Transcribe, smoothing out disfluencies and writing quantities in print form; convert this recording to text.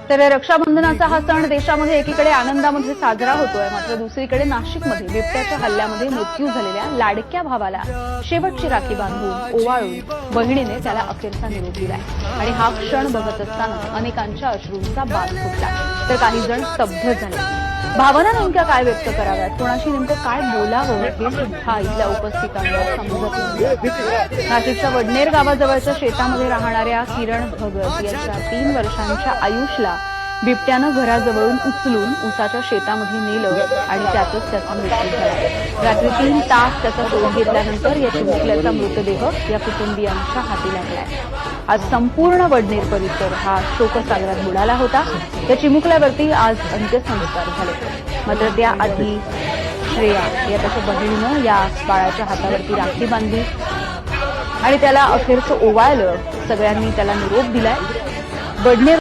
तर रक्षाबंधनाचा हा सण देशामध्ये एकीकडे आनंदामध्ये साजरा होतोय, मात्र दुसरीकडे नाशिकमध्ये बिबट्याच्या हल्ल्यामध्ये मृत्यू झालेल्या लाडक्या भावाला शेवटची राखी बांधून ओवाळून बहिणीने त्याला अखेरचा निरोप दिलाय आणि हा क्षण बघत असताना अनेकांच्या अश्रूंचा बांध फुटला, तर काही जण स्तब्ध झाले. भावना नेमक्या काय व्यक्त कराव्यात, कोणाशी नेमकं काय बोलावं हे सुद्धा इथल्या उपस्थितांना समजत नाही. नाशिकच्या वडनेर गावाजवळच्या शेतामध्ये राहणाऱ्या किरण भगत यांच्या 3 वर्षांच्या आयुषला बिबट्यानं घराजवळून उचलून उसाच्या शेतामध्ये नेलं आणि त्यातच त्याचा मृत्यू झाला. रात्री 3 तास त्याचा शोध घेतल्यानंतर या चिमुकल्याचा मृतदेह या कुटुंबियांच्या हाती लागलाय. आज संपूर्ण वडनेर परिसर हा शोकसागरात बुडाला होता. या चिमुकल्यावरती आज अंत्यसंस्कार झाले, मात्र त्याआधी श्रेया या त्याच्या बहिणीनं या बाळाच्या हातावरती राखी बांधली आणि त्याला अखेरचं ओवाळलं. सगळ्यांनी त्याला निरोप दिलाय. वडनेर